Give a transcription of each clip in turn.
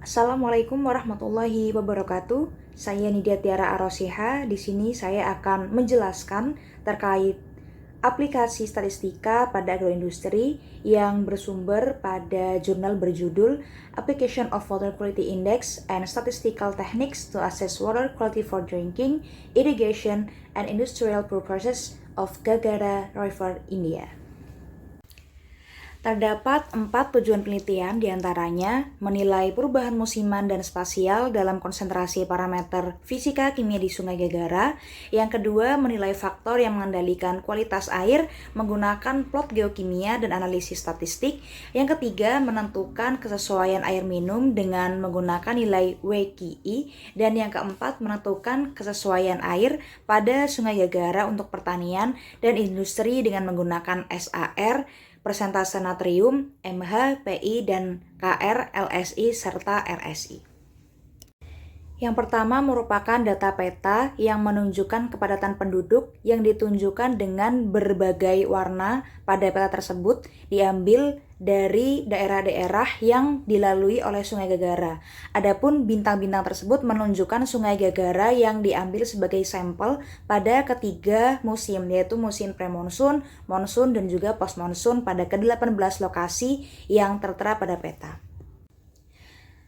Assalamualaikum warahmatullahi wabarakatuh. Saya Nidia Tiara Arosiha. Di sini saya akan menjelaskan terkait aplikasi statistika pada agroindustri yang bersumber pada jurnal berjudul Application of Water Quality Index and Statistical Techniques to Assess Water Quality for Drinking, Irrigation, and Industrial Purposes of Gagara River, India. Terdapat 4 tujuan penelitian, diantaranya menilai perubahan musiman dan spasial dalam konsentrasi parameter fisika kimia di Sungai Gagara. Yang kedua, menilai faktor yang mengendalikan kualitas air menggunakan plot geokimia dan analisis statistik. Yang ketiga, menentukan kesesuaian air minum dengan menggunakan nilai WQI. Dan yang keempat, menentukan kesesuaian air pada Sungai Gagara untuk pertanian dan industri dengan menggunakan SAR, persentase natrium, MH, PI, dan KR, LSI, serta RSI. Yang pertama merupakan data peta yang menunjukkan kepadatan penduduk yang ditunjukkan dengan berbagai warna pada peta tersebut diambil dari daerah-daerah yang dilalui oleh Sungai Gagara. Adapun bintang-bintang tersebut menunjukkan Sungai Gagara yang diambil sebagai sampel pada ketiga musim, yaitu musim premonsun, monsun, dan juga postmonsun pada ke-18 lokasi yang tertera pada peta.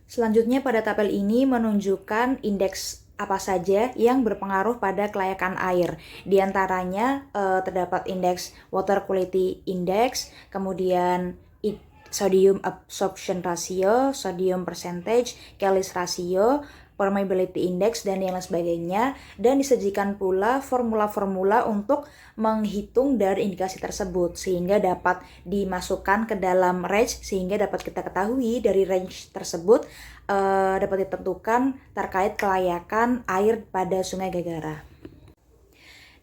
Selanjutnya pada tabel ini menunjukkan indeks apa saja yang berpengaruh pada kelayakan air. Di antaranya terdapat indeks Water Quality Index, kemudian sodium absorption ratio, sodium percentage, Kelly's ratio, permeability index, dan yang lain sebagainya. Dan disajikan pula formula-formula untuk menghitung dari indikasi tersebut sehingga dapat dimasukkan ke dalam range, sehingga dapat kita ketahui dari range tersebut dapat ditentukan terkait kelayakan air pada Sungai Gagara.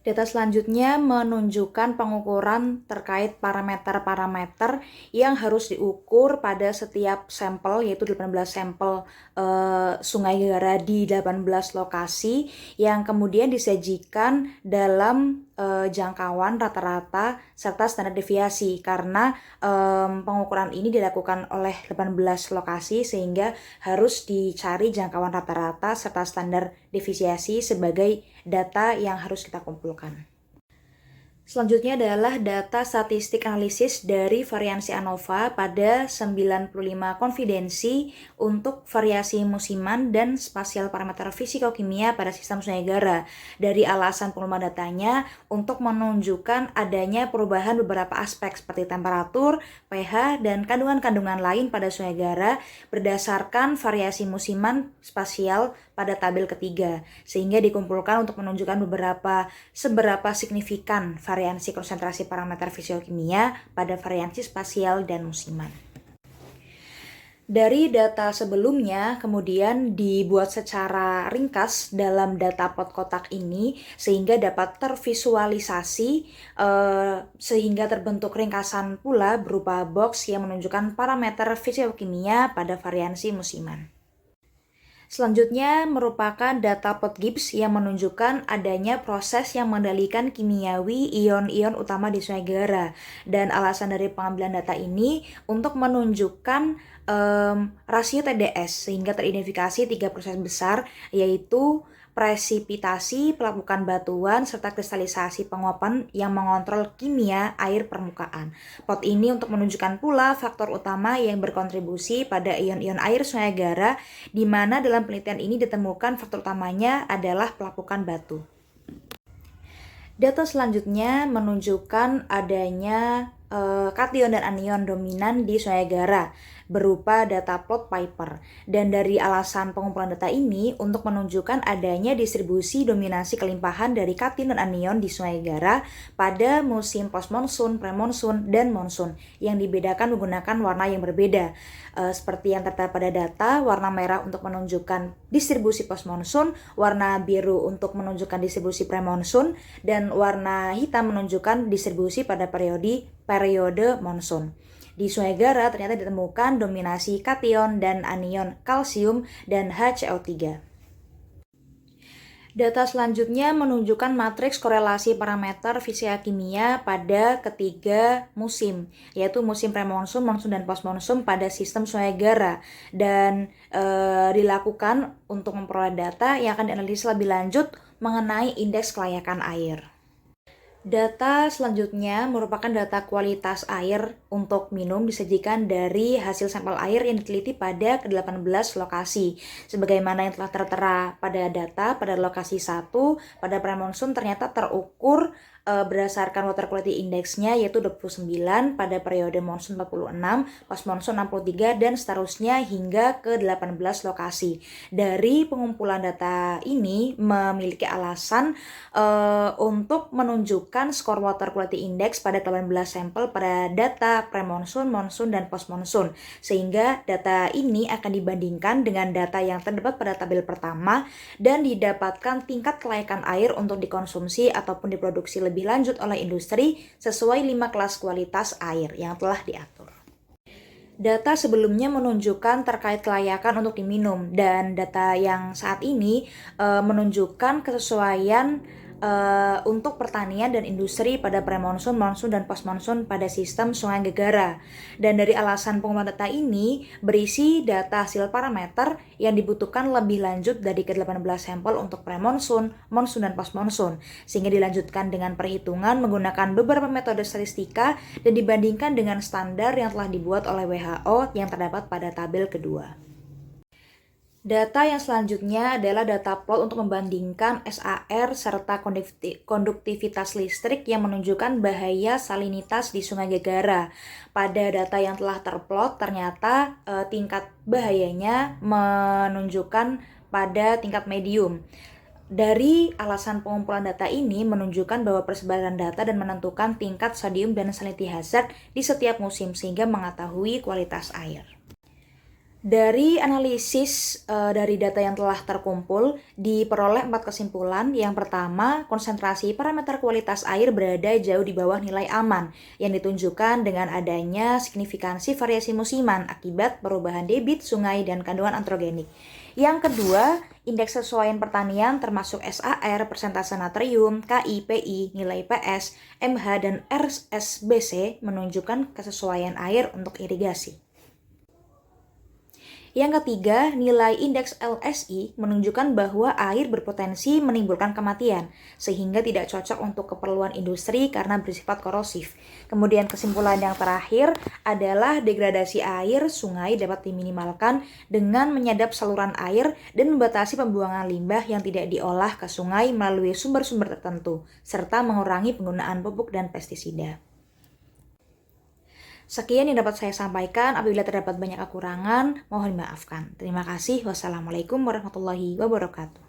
Data selanjutnya menunjukkan pengukuran terkait parameter-parameter yang harus diukur pada setiap sampel, yaitu 18 sampel Sungai Gagara di 18 lokasi yang kemudian disajikan dalam jangkauan rata-rata serta standar deviasi, karena pengukuran ini dilakukan oleh 18 lokasi sehingga harus dicari jangkauan rata-rata serta standar deviasi sebagai data yang harus kita kumpulkan. Selanjutnya adalah data statistik analisis dari variansi ANOVA pada 95 konfidensi untuk variasi musiman dan spasial parameter fisiko-kimia pada sistem Sungai Gagara. Dari alasan pengumpulan datanya untuk menunjukkan adanya perubahan beberapa aspek seperti temperatur, pH, dan kandungan-kandungan lain pada Sungai Gagara berdasarkan variasi musiman spasial pada tabel ketiga, sehingga dikumpulkan untuk menunjukkan seberapa signifikan variansi konsentrasi parameter fisikokimia pada variansi spasial dan musiman. Dari data sebelumnya kemudian dibuat secara ringkas dalam data plot kotak ini sehingga dapat tervisualisasi sehingga terbentuk ringkasan pula berupa box yang menunjukkan parameter fisikokimia pada variansi musiman. Selanjutnya merupakan data plot Gibbs yang menunjukkan adanya proses yang mengendalikan kimiawi ion-ion utama di Sungai Gagara. Dan alasan dari pengambilan data ini untuk menunjukkan rasio TDS sehingga teridentifikasi 3 proses besar, yaitu presipitasi, pelapukan batuan, serta kristalisasi penguapan yang mengontrol kimia air permukaan. Plot ini untuk menunjukkan pula faktor utama yang berkontribusi pada ion-ion air Sungai Gagara, di mana dalam penelitian ini ditemukan faktor utamanya adalah pelapukan batu. Data selanjutnya menunjukkan adanya kation dan anion dominan di Sungai Gagara berupa data plot Piper. Dan dari alasan pengumpulan data ini untuk menunjukkan adanya distribusi dominasi kelimpahan dari kation dan anion di Sungai Gagara pada musim postmonsun, premonsun, dan monsun yang dibedakan menggunakan warna yang berbeda. Seperti yang tertera pada data, warna merah untuk menunjukkan distribusi postmonsun, warna biru untuk menunjukkan distribusi premonsun, dan warna hitam menunjukkan distribusi pada periode monsun. Di Sungai Gagara ternyata ditemukan dominasi kation dan anion kalsium dan HCO3. Data selanjutnya menunjukkan matriks korelasi parameter fisika kimia pada ketiga musim, yaitu musim premonsun, monsun, dan postmonsun pada sistem Sungai Gara, dan dilakukan untuk memperoleh data yang akan dianalisis lebih lanjut mengenai indeks kelayakan air. Data selanjutnya merupakan data kualitas air untuk minum disajikan dari hasil sampel air yang diteliti pada ke-18 lokasi. Sebagaimana yang telah tertera pada data pada lokasi 1, pada premonsun ternyata terukur berdasarkan water quality index-nya yaitu 29, pada periode monsun 46, pas monsun 63, dan seterusnya hingga ke 18 lokasi. Dari pengumpulan data ini memiliki alasan untuk menunjukkan skor water quality index pada 18 sampel pada data premonsun, monsun, dan postmonsun. Sehingga data ini akan dibandingkan dengan data yang terdapat pada tabel pertama dan didapatkan tingkat kelayakan air untuk dikonsumsi ataupun diproduksi lebih lanjut oleh industri sesuai 5 kelas kualitas air yang telah diatur. Data sebelumnya menunjukkan terkait kelayakan untuk diminum, dan data yang saat ini menunjukkan kesesuaian untuk pertanian dan industri pada premonsun, monsun, dan postmonsun pada sistem Sungai Gegara. Dan dari alasan pengumpulan data ini berisi data hasil parameter yang dibutuhkan lebih lanjut dari ke-18 sampel untuk premonsun, monsun, dan postmonsun, sehingga dilanjutkan dengan perhitungan menggunakan beberapa metode statistika dan dibandingkan dengan standar yang telah dibuat oleh WHO yang terdapat pada tabel kedua. Data yang selanjutnya adalah data plot untuk membandingkan SAR serta konduktivitas listrik yang menunjukkan bahaya salinitas di Sungai Gegara. Pada data yang telah terplot, ternyata tingkat bahayanya menunjukkan pada tingkat medium. Dari alasan pengumpulan data ini menunjukkan bahwa persebaran data dan menentukan tingkat sodium dan salinity hazard di setiap musim sehingga mengetahui kualitas air. Dari analisis dari data yang telah terkumpul, diperoleh 4 kesimpulan. Yang pertama, konsentrasi parameter kualitas air berada jauh di bawah nilai aman, yang ditunjukkan dengan adanya signifikansi variasi musiman akibat perubahan debit sungai dan kandungan antrogenik. Yang kedua, indeks kesesuaian pertanian termasuk SAR, persentase natrium, KI, PI, nilai PS, MH, dan RSBC menunjukkan kesesuaian air untuk irigasi. Yang ketiga, nilai indeks LSI menunjukkan bahwa air berpotensi menimbulkan kematian, sehingga tidak cocok untuk keperluan industri karena bersifat korosif. Kemudian kesimpulan yang terakhir adalah degradasi air sungai dapat diminimalkan dengan menyadap saluran air dan membatasi pembuangan limbah yang tidak diolah ke sungai melalui sumber-sumber tertentu, serta mengurangi penggunaan pupuk dan pestisida. Sekian yang dapat saya sampaikan. Apabila terdapat banyak kekurangan, mohon dimaafkan. Terima kasih. Wassalamualaikum warahmatullahi wabarakatuh.